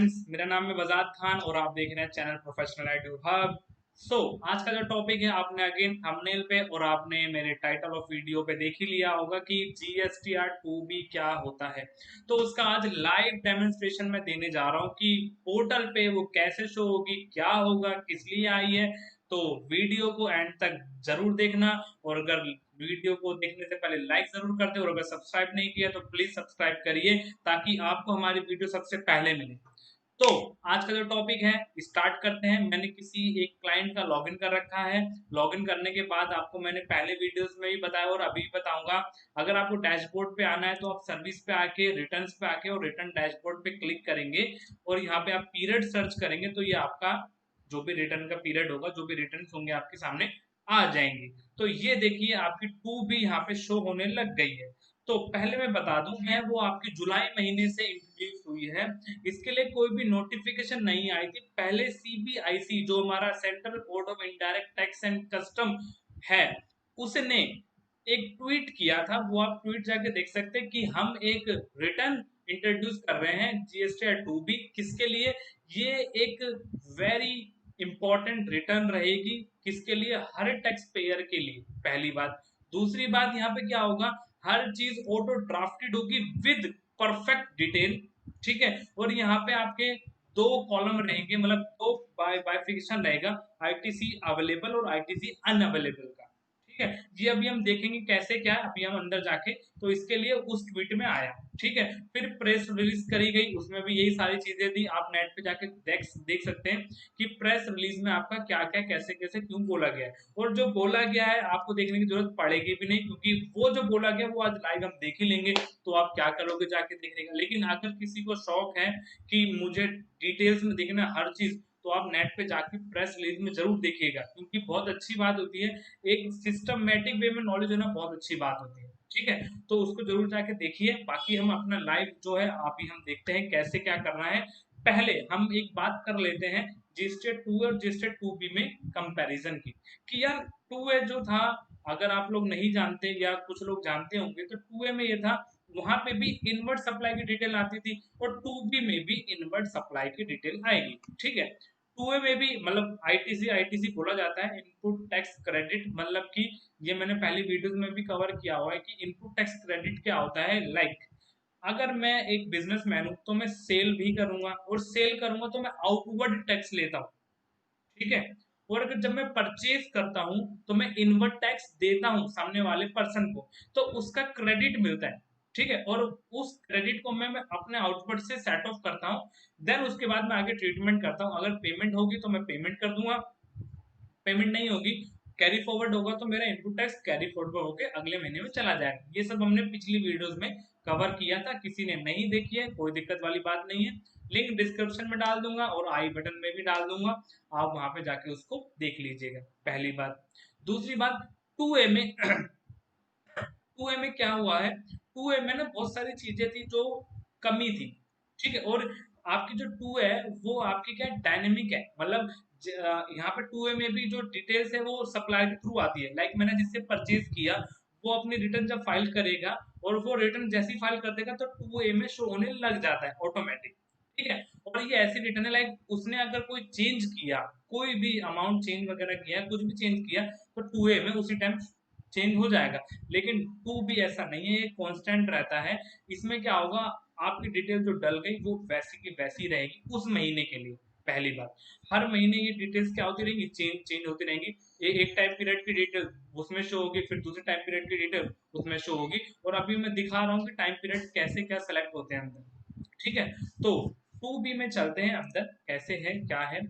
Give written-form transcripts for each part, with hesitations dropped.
Friends, मेरा नाम है बजाद खान और आप देख रहे हैं चैनल प्रोफेशनल आईटी हब। आज का जो टॉपिक है आपने अगेन थंबनेल पे और आपने मेरे टाइटल ऑफ वीडियो पे देख ही लिया होगा कि जीएसटीआर 2B क्या होता है। तो उसका आज लाइव डेमोन्स्ट्रेशन मैं देने जा रहा हूँ कि पोर्टल पे वो कैसे शो होगी, क्या होगा, किस लिए आई है। तो वीडियो को एंड तक जरूर देखना और अगर वीडियो को देखने से पहले लाइक जरूर कर दे और अगर सब्सक्राइब नहीं किया तो प्लीज सब्सक्राइब करिए ताकि आपको हमारी वीडियो सबसे पहले मिले। तो आज का जो टॉपिक है स्टार्ट करते हैं। मैंने किसी एक क्लाइंट का लॉगिन कर रखा है। लॉगिन करने के बाद आपको मैंने पहले वीडियोस में भी बताया और अभी भी बताऊंगा। अगर आपको डैशबोर्ड पे आना है तो आप सर्विस पे आके रिटर्न्स पे आके और रिटर्न डैशबोर्ड पे क्लिक करेंगे और यहाँ पे आप पीरियड सर्च करेंगे तो ये आपका जो भी रिटर्न का पीरियड होगा, जो भी रिटर्न होंगे आपके सामने आ जाएंगे। तो ये देखिए आपकी 2B यहाँ पे शो होने लग गई है। तो पहले मैं बता दूं मैं वो आपकी जुलाई महीने से इंट्रोड्यूस हुई है। इसके लिए कोई भी नोटिफिकेशन नहीं आई थी। पहले सीबीआईसी जो हमारा central board of indirect tax and custom है, उसने एक ट्वीट किया था। वो आप ट्वीट जाके देख सकते हैं कि हम एक रिटर्न इंट्रोड्यूस कर रहे हैं जीएसटी 2B। किसके लिए? ये एक वेरी इंपॉर्टेंट रिटर्न रहेगी। किसके लिए? हर टैक्स पेयर के लिए, पहली बात। दूसरी बात, यहाँ पे क्या होगा, हर चीज ऑटो ड्राफ्टेड होगी विद परफेक्ट डिटेल। ठीक है। और यहाँ पे आपके दो कॉलम रहेंगे, मतलब दो बाइफिकेशन रहेगा, आईटीसी अवेलेबल और आईटीसी अनअवेलेबल का। ठीक है। ये अभी हम देखेंगे कैसे क्या है, अभी हम अंदर जाके। तो इसके लिए उस ट्वीट में आया। ठीक है। फिर प्रेस रिलीज करी गई, उसमें भी यही सारी चीजें थी। आप नेट पे जाके देख सकते हैं कि प्रेस रिलीज में आपका क्या क्या कैसे कैसे क्यों बोला गया है। और जो बोला गया है आपको देखने की जरूरत पड़ेगी भी नहीं, क्योंकि वो जो बोला गया वो आज लाइव हम देख ही लेंगे। तो आप क्या करोगे जाके देखने का। लेकिन अगर किसी को शौक है कि मुझे डिटेल्स में देखना हर चीज, तो आप नेट पे जाके प्रेस रिलीज में जरूर देखिएगा, क्योंकि बहुत अच्छी बात होती है। एक सिस्टमेटिक वे में नॉलेज होना बहुत अच्छी बात होती है। ठीक है। तो उसको जरूर जाके देखिए। बाकी हम अपना लाइव जो है अभी हम देखते हैं कैसे क्या करना है। पहले हम एक बात कर लेते हैं जीएसटी 2 और जीएसटी 2B में कंपैरिजन की, कि यार 2A जो था, अगर आप लोग नहीं जानते या कुछ लोग जानते होंगे तो 2A में ये था, वहां पे भी इनवर्ट सप्लाई की डिटेल आती थी और 2B में भी इनवर्ट सप्लाई की डिटेल आएगी। ठीक है। 2A में भी मतलब आईटीसी आईटीसी बोला जाता है, इनपुट टैक्स क्रेडिट। मतलब कि ये मैंने पहली वीडियोस में भी कवर किया हुआ है कि इनपुट टैक्स क्रेडिट क्या होता है। लाइक अगर मैं एक बिजनेसमैन हूं तो मैं सेल भी करूंगा और सेल करूंगा तो मैं आउटवर्ड टैक्स लेता हूँ। ठीक है। और अगर जब मैं परचेज करता हूं तो मैं इनवर्ट टैक्स देता हूं सामने वाले पर्सन को, तो उसका क्रेडिट मिलता है। ठीक है। और उस क्रेडिट को मैं अपने आउटपुट से सेट ऑफ करता हूं। देन उसके बाद मैं आगे ट्रीटमेंट करता हूं। अगर पेमेंट होगी तो मैं पेमेंट कर दूंगा, पेमेंट नहीं होगी, कैरी फॉरवर्ड होगा तो मेरा इनपुट टैक्स कैरी फॉरवर्ड होकर अगले महीने में चला जाएगा। ये सब हमने पिछली वीडियोस में कवर किया था। किसी ने नहीं देखी है कोई दिक्कत वाली बात नहीं है, लिंक डिस्क्रिप्शन में डाल दूंगा और आई बटन में भी डाल दूंगा। आप वहां पे जाके उसको देख लीजिएगा, पहली बात। दूसरी बात, 2A में 2A में क्या हुआ है, 2A में ना बहुत सारी चीजें थी जो कमी थी। ठीक है। और आपकी जो 2 है वो आपकी क्या डायनेमिक है, मतलब यहाँ पे 2A में भी जो डिटेल्स है वो सप्लाई के थ्रू आती है। लाइक मैंने जिससे परचेज किया वो अपनी रिटर्न जब फाइल करेगा और वो रिटर्न जैसी फाइल कर देगा तो 2A में शो होने लग जाता है ऑटोमेटिक। ठीक है। और ये ऐसी रिटर्न है, लाइक उसने अगर कोई चेंज किया, कोई भी अमाउंट चेंज वगैरह किया, कुछ भी चेंज किया, तो 2A में उसी टाइम चेंज हो जाएगा। लेकिन 2B ऐसा नहीं है, ये कांस्टेंट रहता है। इसमें क्या होगा, आपकी डिटेल जो डल गई वो वैसी की वैसी रहेगी उस महीने के लिए। पहली बात, हर महीने ये डिटेल्स क्या होती रहेंगी, चेंज चेंज होती रहेंगी। एक टाइम पीरियड की डिटेल उसमें शो होगी, फिर दूसरे टाइम पीरियड की डिटेल उसमें शो होगी। और अभी मैं दिखा रहा हूँ कि टाइम पीरियड कैसे क्या सेलेक्ट होते हैं अंदर। ठीक है। तो 2B में चलते हैं अंदर, कैसे है क्या है।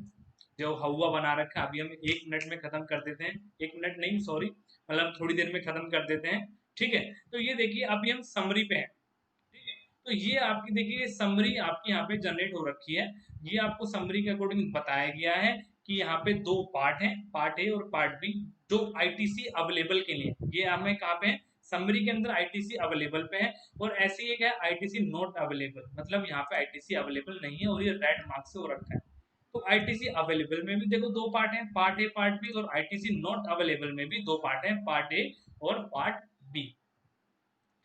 जो हवा बना रखा है अभी हम 1 मिनट में खत्म कर देते हैं। 1 मिनट नहीं, सॉरी, मतलब थोड़ी देर में खत्म कर देते हैं। ठीक है। तो ये देखिए अभी हम समरी पे हैं। ठीक है। तो ये आपकी देखिए समरी आपकी यहाँ पे जनरेट हो रखी है। ये आपको समरी के अकॉर्डिंग बताया गया है कि यहाँ पे दो पार्ट हैं, पार्ट ए और पार्ट बी, जो आईटीसी अवेलेबल के लिए। ये हमें कहाँ पे है, समरी के अंदर आईटीसी अवेलेबल पे है। और ऐसी एक है आईटीसी नॉट अवेलेबल, मतलब यहाँ पे आईटीसी अवेलेबल नहीं है और ये रेड मार्क से हो रखा है। तो आईटीसी अवेलेबल में भी देखो दो पार्ट हैं, पार्ट ए पार्ट बी, और आईटीसी नॉट अवेलेबल में भी दो पार्ट हैं, पार्ट ए और पार्ट बी।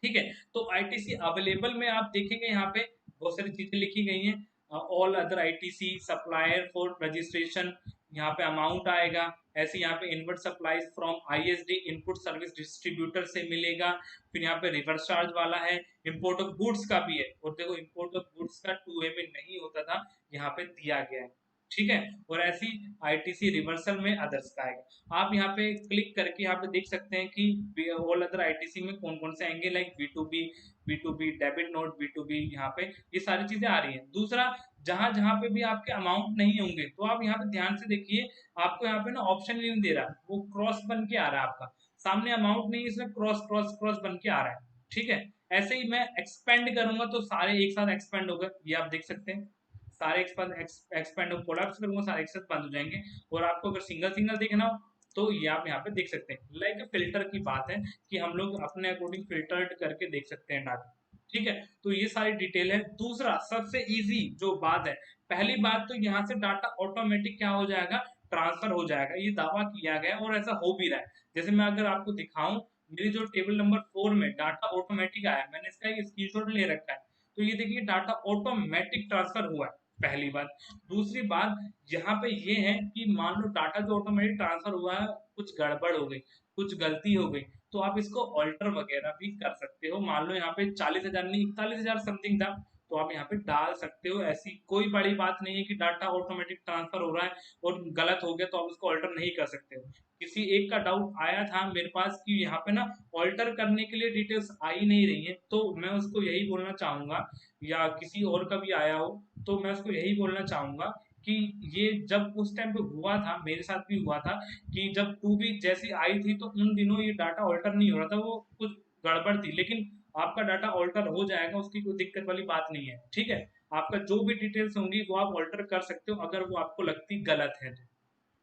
ठीक है। तो आईटीसी अवेलेबल में आप देखेंगे यहाँ पे बहुत सारी चीजें लिखी गई हैं। All other ITC supplier for registration, यहाँ पे अमाउंट आएगा। ऐसे यहाँ पे invert supplies from ISD input service distributor से मिलेगा। फिर यहाँ पे रिवर्स चार्ज वाला है, इंपोर्ट ऑफ गुड्स का भी है, और देखो इंपोर्ट ऑफ गुड्स का 2A में नहीं होता था, यहाँ पे दिया गया है, ठीक है। और ऐसी आईटीसी रिवर्सल में अदर्स का आएगा। आप यहाँ पे क्लिक करके यहाँ पे देख सकते हैं कि ऑल अदर आईटीसी में कौन कौन से आएंगे, like B to B debit note, B यहाँ पे ये सारी चीजें आ रही हैं। दूसरा, जहां जहां पे भी आपके अमाउंट नहीं होंगे तो आप यहाँ पे ध्यान से देखिए, आपको यहाँ पे ना ऑप्शन नहीं दे रहा, वो क्रॉस बन के आ रहा है आपका सामने, अमाउंट नहीं, इसमें क्रॉस क्रॉस क्रॉस बन के आ रहा है, ठीक है। ऐसे ही मैं एक्सपेंड करूंगा तो सारे एक साथ एक्सपेंड होगा, ये आप देख सकते हैं, सारे एक्सपेंड कोलैप्स करूंगा, सारे एक साथ बंद हो जाएंगे। और आपको अगर सिंगल सिंगल देखना हो तो ये आप यहाँ पे देख सकते हैं। लाइक फिल्टर की बात है कि हम लोग अपने अकॉर्डिंग फिल्टर्ड करके देख सकते हैं डाटा, ठीक है। तो ये सारी डिटेल है। दूसरा सबसे इजी जो बात है, पहली बात तो यहाँ से डाटा ऑटोमेटिक क्या हो जाएगा, ट्रांसफर हो जाएगा, ये दावा किया गया और ऐसा हो भी रहा है। जैसे मैं अगर आपको दिखाऊं, मेरी जो टेबल नंबर 4 में डाटा ऑटोमेटिक आया, मैंने इसका एक स्क्रीनशॉट ले रखा है, तो ये देखिए डाटा ऑटोमेटिक ट्रांसफर हुआ है, पहली बात। दूसरी बात यहाँ पे ये है कि मान लो डाटा जो ऑटोमेटिक ट्रांसफर हुआ है, कुछ गड़बड़ हो गई, कुछ गलती हो गई, तो आप इसको ऑल्टर वगैरह भी कर सकते हो। मान लो यहाँ पे 40,000 नहीं 41,000 समथिंग था, तो आप यहाँ पे डाल सकते हो। ऐसी कोई बड़ी बात नहीं है कि डाटा ऑटोमेटिक ट्रांसफर हो रहा है और गलत हो गया तो आप उसको ऑल्टर नहीं कर सकते हो। किसी एक का डाउट आया था मेरे पास कि यहाँ पे ना ऑल्टर करने के लिए डिटेल्स आ ही नहीं रही है, तो मैं उसको यही बोलना चाहूंगा, या किसी और का भी आया हो तो मैं उसको यही बोलना चाहूंगा कि ये जब उस टाइम पे हुआ था, मेरे साथ भी हुआ था कि जब 2B जैसी आई थी तो उन दिनों ये डाटा ऑल्टर नहीं हो रहा था, वो कुछ गड़बड़ थी। लेकिन आपका डाटा ऑल्टर हो जाएगा, उसकी कोई दिक्कत वाली बात नहीं है, ठीक है। आपका जो भी डिटेल्स होंगी वो आप ऑल्टर कर सकते हो अगर वो आपको लगती गलत है तो,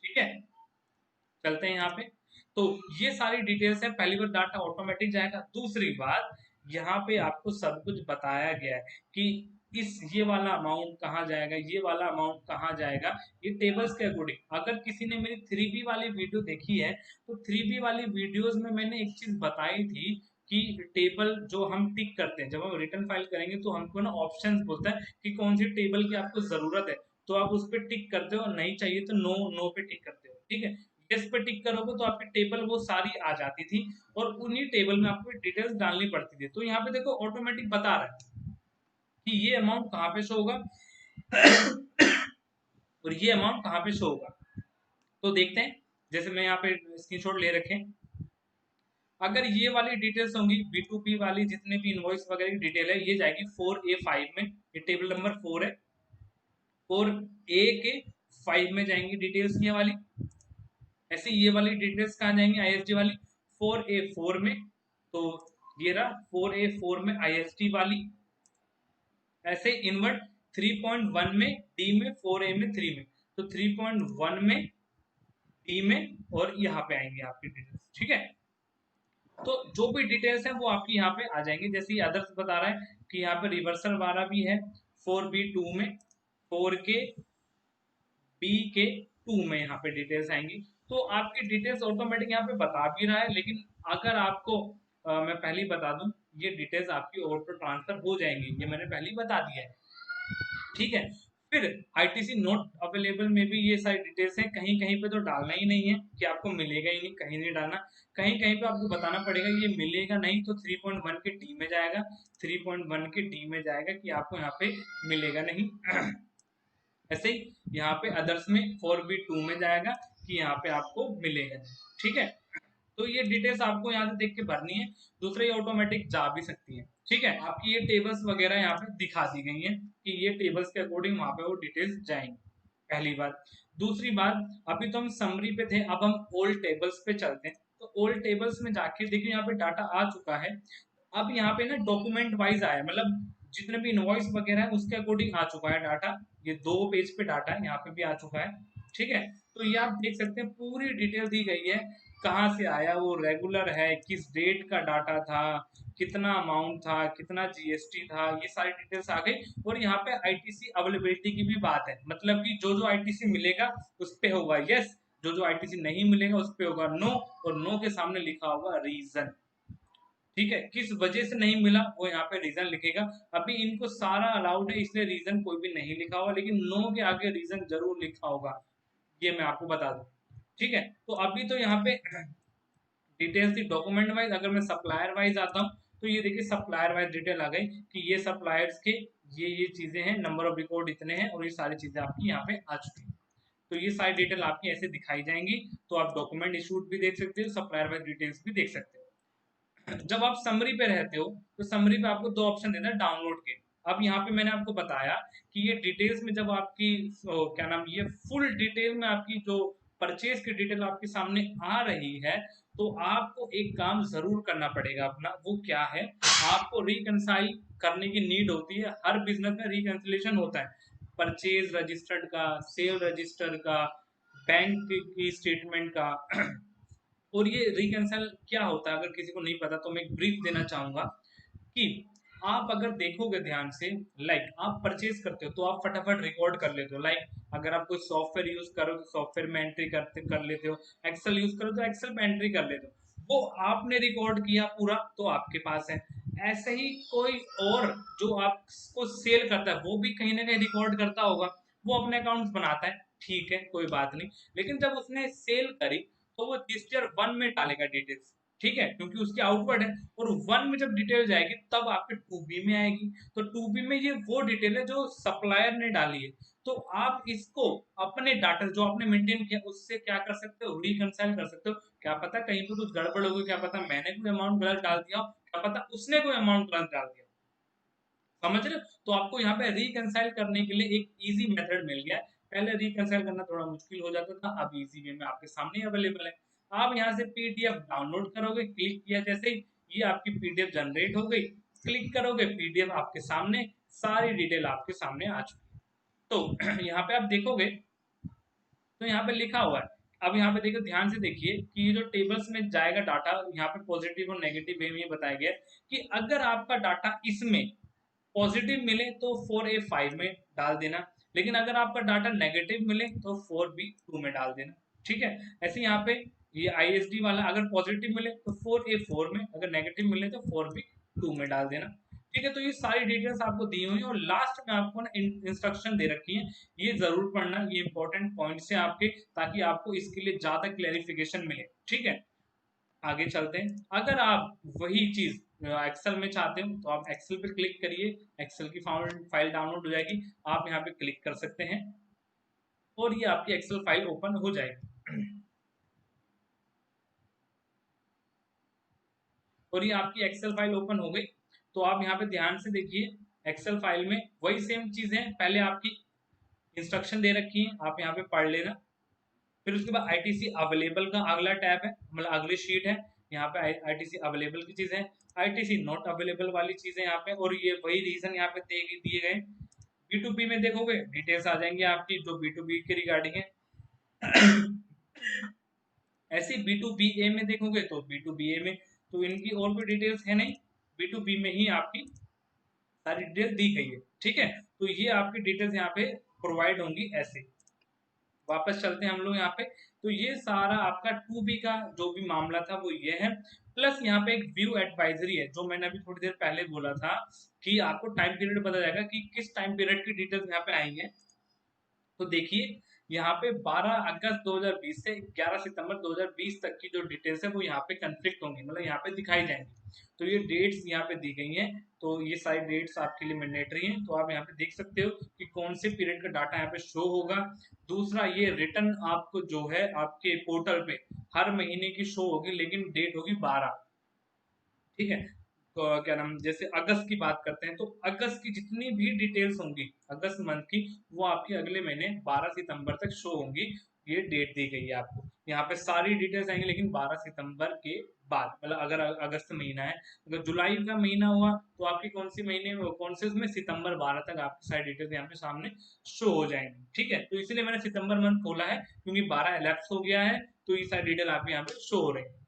ठीक है। चलते हैं यहाँ पे। तो ये सारी डिटेल्स है, पहली बार डाटा ऑटोमेटिक जाएगा। दूसरी बात, यहाँ पे आपको सब कुछ बताया गया है कि ये वाला अमाउंट कहाँ जाएगा, ये वाला अमाउंट कहाँ जाएगा, ये टेबल्स के अकॉर्डिंग। अगर किसी ने मेरी 3B वाली वीडियो देखी है तो 3B वाली वीडियोस में मैंने एक चीज बताई थी कि टेबल जो हम टिक करते हैं, जब हम रिटर्न फाइल करेंगे तो हमको ना ऑप्शंस बोलता है कि कौन सी टेबल की आपको जरूरत है, तो आप उस पर टिक करते हो, और नहीं चाहिए तो नो नो पे टिक करते हो, ठीक है। यस पे टिक करोगे तो आपकी टेबल वो सारी आ जाती थी, और उन्हीं टेबल में आपको डिटेल्स डालनी पड़ती थी। तो यहाँ पे देखो ऑटोमेटिक बता रहा है कि ये अमाउंट कहाँ पे शो होगा और ये अमाउंट कहाँ पे शो होगा। तो देखते हैं, जैसे मैं यहाँ पे स्क्रीनशॉट ले रखे, अगर ये वाली डिटेल्स होंगी B2B वाली, जितने भी इनवॉइस वगैरह की डिटेल है, ये जाएगी 4A5 में, ये टेबल नंबर 4 है, 4A के 5 में जाएंगी डिटेल्स ये वाली। ऐसे ये वाली डिटेल्स कहाँ जाएंगी, ISD वाली 4A4 में, तो ये रहा 4A4 में ISD वाली। ऐसे इन्वर्ट 3.1 में, D में, 4A में, 3 में, तो 3.1 में, D में, और यहाँ पे आएंगे आपकी डिटेल्स, ठीक है। तो जो भी डिटेल्स है वो आपकी यहाँ पे आ जाएंगे। जैसे अदर्स बता रहा है कि यहाँ पे रिवर्सल वाला भी है 4B2 में, 4 के B के 2 में यहाँ पे डिटेल्स आएंगी। तो आपकी डिटेल्स ऑटोमेटिक यहाँ पे बता भी रहा है, लेकिन अगर आपको मैं पहले ही बता दूं, ये डिटेल्स आपकी ऑटो ट्रांसफर हो जाएंगी, ये मैंने पहले ही बता दिया है, ठीक है। फिर आईटीसी नोट अवेलेबल में भी ये सारी डिटेल्स हैं, कहीं कहीं पे तो डालना ही नहीं है कि आपको मिलेगा ही नहीं, कहीं नहीं डालना, कहीं कहीं पे आपको बताना पड़ेगा ये मिलेगा नहीं, तो 3.1 के डी में जाएगा, 3.1 के डी में जाएगा कि आपको यहाँ पे मिलेगा नहीं। ऐसे ही यहाँ पे अदर्स में 4B2 में जाएगा कि यहाँ पे आपको मिलेगा, ठीक है। तो ये डिटेल्स आपको यहाँ से देख के भरनी है। दूसरा, ये ऑटोमेटिक जा भी सकती है, ठीक है। आपकी ये टेबल्स वगैरह यहाँ पे दिखा दी गई है कि ये टेबल्स के अकॉर्डिंग वहां पे वो डिटेल्स जाएंगी, पहली बात। दूसरी बात, अभी तो हम समरी पे थे, अब हम ओल्ड टेबल्स पे चलते हैं। तो ओल्ड टेबल्स में जाके देखिए यहाँ पे डाटा आ चुका है। अब यहाँ पे ना डॉक्यूमेंट वाइज आया, मतलब जितने भी इनवॉइस वगैरह है उसके अकॉर्डिंग आ चुका है डाटा। ये 2 पेज पे डाटा है, यहाँ पे भी आ चुका है, ठीक है। तो ये आप देख सकते हैं पूरी डिटेल दी गई है, कहाँ से आया, वो रेगुलर है, किस डेट का डाटा था, कितना अमाउंट था, कितना जीएसटी था, ये सारी डिटेल्स आ गई। और यहाँ पे आईटीसी अवेलेबिलिटी की भी बात है, मतलब कि जो जो आईटीसी मिलेगा उस पे होगा यस, जो जो आईटीसी नहीं मिलेगा उस पे होगा नो, और नो के सामने लिखा होगा रीजन। ठीक है, किस वजह से नहीं मिला वो यहाँ पे रीजन लिखेगा। अभी इनको सारा अलाउड है इसलिए रीजन कोई भी नहीं लिखा होगा, लेकिन नो के आगे रीजन जरूर लिखा होगा, ये मैं आपको बता दूं। ठीक है, तो अभी तो यहाँ पे डिटेल्स थी डॉक्यूमेंट वाइज। अगर मैं सप्लायर वाइज आता हूँ तो ये देखिए सप्लायर वाइज डिटेल आ गई कि ये सप्लायर्स के ये चीजें हैं, नंबर ऑफ रिकॉर्ड इतने हैं और ये सारी चीजें आपकी यहाँ पे आ चुकी हैं। तो ये सारी डिटेल आपकी ऐसे दिखाई जाएंगी। तो आप डॉक्यूमेंट इशूड भी देख सकते हो, सप्लायर वाइज डिटेल्स भी देख सकते हो। जब आप समरी पे रहते हो तो समरी पे आपको दो ऑप्शन देता है डाउनलोड के। अब यहाँ पे मैंने आपको बताया कि ये डिटेल्स में जब आपकी क्या नाम, ये फुल डिटेल में आपकी जो परचेज की डिटेल आपके सामने आ रही है, तो आपको एक काम जरूर करना पड़ेगा अपना। वो क्या है, आपको रिकंसाइल करने की नीड होती है। हर बिजनेस में रिकंसिलेशन होता है, परचेज रजिस्टर्ड का, सेल रजिस्टर का, बैंक की स्टेटमेंट का। और ये रिकंसाइल क्या होता है, अगर किसी को नहीं पता तो मैं एक ब्रीफ देना चाहूंगा कि आप अगर देखोगे ध्यान से, लाइक आप परचेज करते हो तो आप फटाफट रिकॉर्ड कर लेते हो। लाइक अगर आप कोई सॉफ्टवेयर यूज करो तो सॉफ्टवेयर में एंट्री करते कर लेते हो, एक्सेल यूज करो तो एक्सेल में एंट्री कर लेते हो, वो आपने रिकॉर्ड किया पूरा तो आपके पास है। ऐसे ही कोई और जो आपको सेल करता है वो भी कहीं ना कहीं रिकॉर्ड करता होगा, वो अपने अकाउंट्स बनाता है, ठीक है कोई बात नहीं। लेकिन जब उसने सेल करी तो वो रजिस्टर 1 में डालेगा डिटेल्स, ठीक है, क्योंकि उसकी आउटवर्ड है। और 1 में जब डिटेल जाएगी तब आपके 2B में आएगी। तो 2B में ये वो डिटेल है जो सप्लायर ने डाली है। तो आप इसको अपने डाटा जो आपने मेंटेन किया उससे क्या कर सकते हो, रिकंसाइल कर सकते हो। क्या पता कहीं पे कुछ गड़बड़ हो गई, क्या पता मैंने कोई अमाउंट गलत डाल दिया हो, क्या पता उसने कोई अमाउंट गलत डाल दिया, समझ रहे हो। तो आपको यहाँ पे रिकंसाइल करने के लिए एक इजी मेथड मिल गया है। पहले रिकंसाइल करना थोड़ा मुश्किल हो जाता था, अब इजी वे में आपके सामने अवेलेबल है। आप यहाँ से पीडीएफ डाउनलोड करोगे, क्लिक किया जैसे ही ये आपकी पीडीएफ जनरेट हो गई, क्लिक करोगे पीडीएफ आपके सामने, सारी डिटेल आपके सामने आ चुकी है। तो यहाँ पे आप देखोगे तो यहाँ पे लिखा हुआ है। अब यहाँ पे देखो ध्यान से देखिए कि ये जो टेबल्स में जाएगा डाटा, यहाँ पे पॉजिटिव और नेगेटिव वे में ये बताया गया है कि अगर आपका डाटा इसमें पॉजिटिव मिले तो 4A5 में डाल देना, लेकिन अगर आपका डाटा नेगेटिव मिले तो 4B2 में डाल देना। ठीक है, ऐसे यहाँ पे ये ISD वाला अगर पॉजिटिव मिले तो 4A4 में, अगर नेगेटिव मिले तो 4B2 में डाल देना। ठीक है, तो ये सारी डिटेल्स आपको दी हुई है और लास्ट में आपको ना इंस्ट्रक्शन दे रखी है, ये जरूर पढ़ना, ये इंपॉर्टेंट पॉइंट्स है आपके, ताकि आपको इसके लिए ज्यादा क्लेरिफिकेशन मिले। ठीक है, आगे चलते हैं। अगर आप वही चीज एक्सेल में चाहते हो तो आप एक्सेल पे क्लिक करिए, एक्सेल की फाइल डाउनलोड हो जाएगी, आप यहाँ पे क्लिक कर सकते हैं और ये आपकी एक्सेल फाइल ओपन हो जाएगी। और ये आपकी एक्सेल फाइल ओपन हो गई। तो आप यहाँ पे ध्यान से देखिए, एक्सेल फाइल में वही सेम चीजें पहले आपकी इंस्ट्रक्शन दे रखी है, आप यहाँ पे पढ़ लेना। फिर उसके बाद आईटीसी अवेलेबल का अगला टैब है, मतलब अगली शीट है, यहाँ पे आईटीसी अवेलेबल की चीजें, आईटीसी नॉट अवेलेबल वाली चीजें यहाँ पे, और ये वही रीजन यहाँ पे दिए गए। B2B में देखोगे डिटेल्स आ जाएंगे आपकी जो B2B के रिगार्डिंग है। ऐसे B2BA में देखोगे तो B2BA में तो इनकी और कोई डिटेल्स है नहीं, B2B में ही आपकी सारी डिटेल दी गई है। ठीक है, तो ये आपकी डिटेल्स यहाँ पे प्रोवाइड होंगी ऐसे। वापस चलते हैं हम लोग यहाँ पे। तो ये सारा आपका 2B का जो भी मामला था वो ये है। प्लस यहाँ पे एक व्यू एडवाइजरी है, जो मैंने अभी थोड़ी देर पहले बोला था कि आपको टाइम पीरियड पता जाएगा कि किस टाइम पीरियड की डिटेल्स यहाँ पे आई है। तो देखिए यहाँ पे 12 अगस्त 2020 से 11 सितंबर 2020 तक की जो डिटेल्स है वो यहाँ पे कंफ्लिक्ट होंगी, मतलब यहाँ पे दिखाई जाएंगी। तो ये डेट्स यहाँ पे दी गई हैं, तो ये सारी डेट्स आपके लिए मैंडेटरी हैं। तो आप यहाँ पे देख सकते हो कि कौन से पीरियड का डाटा यहाँ पे शो होगा। दूसरा, ये रिटर्न आपको जो है आपके पोर्टल पे हर महीने की शो होगी, लेकिन डेट होगी 12। ठीक है, तो क्या नाम, जैसे अगस्त की बात करते हैं तो अगस्त की जितनी भी डिटेल्स होंगी अगस्त मंथ की, वो आपकी अगले महीने 12 सितंबर तक शो होंगी। ये डेट दी गई है आपको, यहाँ पे सारी डिटेल्स आएंगी, लेकिन 12 सितंबर के बाद, मतलब अगर अगस्त महीना है, अगर जुलाई का महीना हुआ तो आपकी कौन सी महीने में, कौन से उसमें, सितंबर 12 तक आपकी सारी डिटेल्स यहाँ पे सामने शो हो जाएंगी। ठीक है, तो इसलिए मैंने सितंबर मंथ खोला है क्योंकि 12 एलैप्स हो गया है, तो ये सारी डिटेल आपके यहाँ पे शो हो रही है।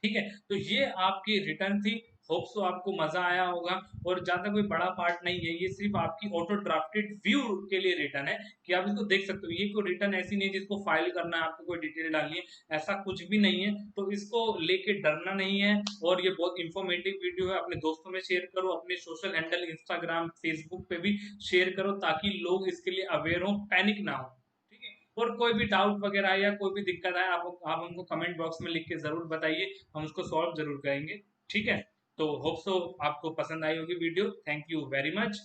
ठीक है, तो ये आपकी रिटर्न थी होप सो आपको मजा आया होगा। और ज्यादा कोई बड़ा पार्ट नहीं है, ये सिर्फ आपकी ऑटो ड्राफ्टेड व्यू के लिए रिटर्न है कि आप इसको देख सकते हो। ये कोई रिटर्न ऐसी नहीं है जिसको फाइल करना है, आपको कोई डिटेल डालनी है, ऐसा कुछ भी नहीं है। तो इसको लेके डरना नहीं है। और ये बहुत इंफॉर्मेटिव वीडियो है, अपने दोस्तों में शेयर करो, अपने सोशल हैंडल इंस्टाग्राम फेसबुक पे भी शेयर करो ताकि लोग इसके लिए अवेयर हो, पैनिक ना हो। ठीक है। और कोई भी डाउट वगैरह या कोई भी दिक्कत है, आप हमको कमेंट बॉक्स में लिख के जरूर बताइए, हम उसको सॉल्व जरूर करेंगे। ठीक है। तो होप सो आपको पसंद आई होगी video. Thank you very much.